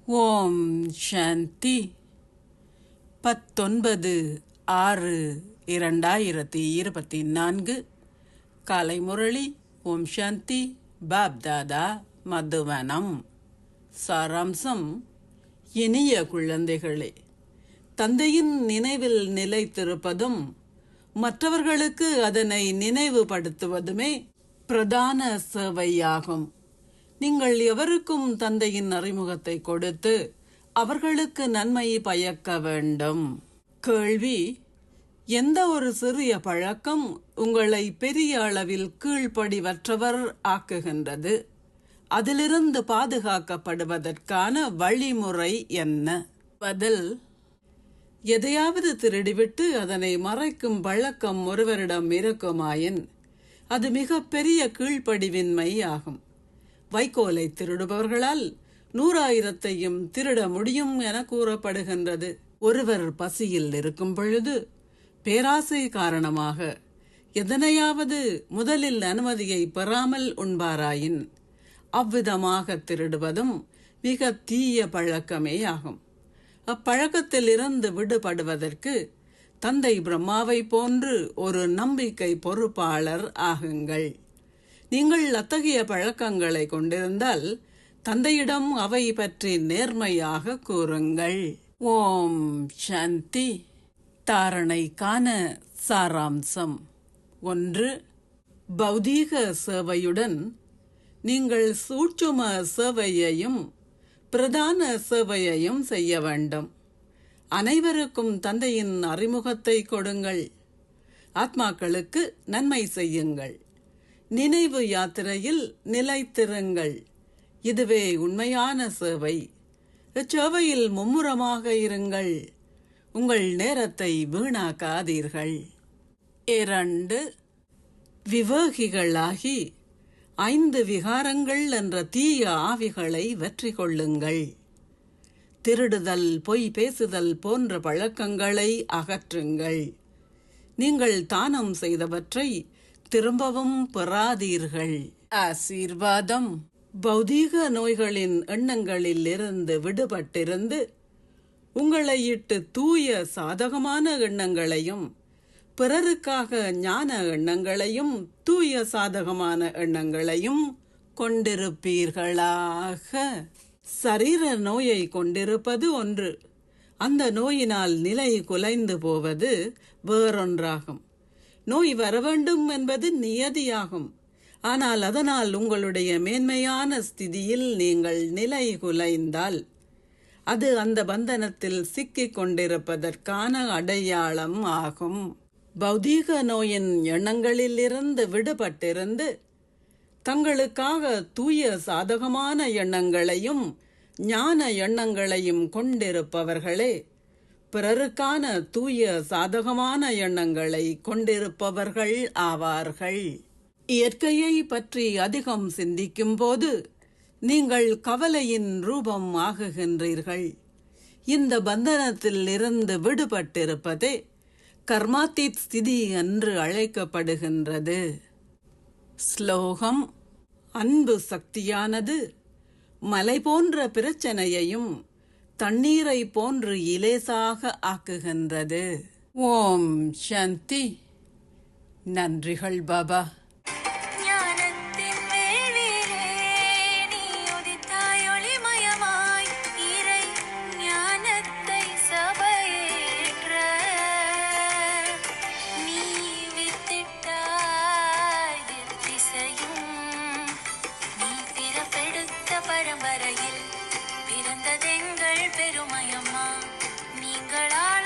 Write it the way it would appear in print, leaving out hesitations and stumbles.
ஓம் சாந்தி 19/6/2024 காலை முரளி. ஓம் சாந்தி. பாப்தாதா மதுவனம். சாராம்சம்: இனிய குழந்தைகளே, தந்தையின் நினைவில் நிலைத்திருப்பதும் மற்றவர்களுக்கு அதனை நினைவுபடுத்துவதுமே பிரதான சேவையாகும். நீங்கள் எவருக்கும் தந்தையின் அறிமுகத்தை கொடுத்து அவர்களுக்கு நன்மை பயக்க வேண்டும். கேள்வி: எந்த ஒரு சிறிய பழக்கம் உங்களை பெரிய அளவில் கீழ்ப்படிவற்றவர் ஆக்குகின்றது? அதிலிருந்து பாதுகாக்கப்படுவதற்கான வழிமுறை என்ன? பதில்: எதையாவது திருடிவிட்டு அதனை மறைக்கும் பழக்கம் ஒருவரிடம் இருக்குமாயின் அது மிக பெரிய கீழ்ப்படிவின்மை ஆகும். வைக்கோலை திருடுபவர்களால் 100,000ஐயும் திருட முடியும் என கூறப்படுகின்றது. ஒருவர் பசியில் இருக்கும் பொழுது பேராசை காரணமாக எதனையாவது முதலில் அனுமதியை பெறாமல் உண்பாராயின் அவ்விதமாக திருடுவதும் மிக தீய பழக்கமே ஆகும். அப்பழக்கத்தில் இருந்து விடுபடுவதற்கு தந்தை பிரம்மாவை போன்று ஒரு நம்பிக்கை பொறுப்பாளர் ஆகுங்கள். நீங்கள் அத்தகைய பழக்கங்களை கொண்டிருந்தால் தந்தையிடம் அவை பற்றி நேர்மையாக கூறுங்கள். ஓம் சாந்தி. தாரணைக்கான சாராம்சம்: 1. பௌதீக சேவையுடன் நீங்கள் சூட்சும சேவையையும் பிரதான சேவையையும் செய்ய வேண்டும். அனைவருக்கும் தந்தையின் அறிமுகத்தை கொடுங்கள். ஆத்மாக்களுக்கு நன்மை செய்யுங்கள். நினைவு யாத்திரையில் நிலைத்திருங்கள். இதுவே உண்மையான சேவை. இச்சேவையில் மும்முரமாக இருங்கள். உங்கள் நேரத்தை வீணாக்காதீர்கள். 2. விவேகிகளாகி 5 விகாரங்கள் என்ற தீய ஆவிகளை வெற்றி கொள்ளுங்கள். திருடுதல், பொய் பேசுதல் போன்ற பழக்கங்களை அகற்றுங்கள். நீங்கள் தானம் செய்தவற்றை திரும்பவும் பெறாதீர்கள். ஆசீர்வாதம்: பௌதீக நோய்களின் எண்ணங்களில் இருந்து விடுபட்டிருந்து உங்களை இட்டு தூய சாதகமான எண்ணங்களையும் பிறருக்காக ஞான எண்ணங்களையும் தூய சாதகமான எண்ணங்களையும் கொண்டிருப்பீர்களாக. சரீர நோயை கொண்டிருப்பது ஒன்று, அந்த நோயினால் நிலை குலைந்து போவது வேறொன்றாகும். நோய் வர வேண்டும் என்பது நியதியாகும். ஆனால் அதனால் உங்களுடைய மேன்மையான ஸ்திதியில் நீங்கள் நிலை குலைந்தால் அது அந்த பந்தனத்தில் சிக்கிக் கொண்டிருப்பதற்கான அடையாளம் ஆகும். பௌதீக நோயின் எண்ணங்களில் இருந்து விடுபட்டிருந்து தங்களுக்காக தூய சாதகமான எண்ணங்களையும் ஞான எண்ணங்களையும் கொண்டிருப்பவர்களே பிறருக்கான தூய சாதகமான எண்ணங்களை கொண்டிருப்பவர்கள் ஆவார்கள். இயற்கையை பற்றி அதிகம் சிந்திக்கும் போது நீங்கள் கவலையின் ரூபம் ஆகுகின்றீர்கள். இந்த பந்தனத்தில் இருந்து விடுபட்டிருப்பதே கர்மாத்தீத் ஸ்திதி என்று அழைக்கப்படுகின்றது. ஸ்லோகம்: அன்பு சக்தியானது மலை போன்ற பிரச்சனையையும் தண்ணீரை போன்று இலேசாக ஆக்குகின்றது. ஓம் சாந்தி. நன்றிகள் பாபா. பரம்பரையில் பிறந்ததெங்கள் பெருமையம்மா. நீங்கள் ஆள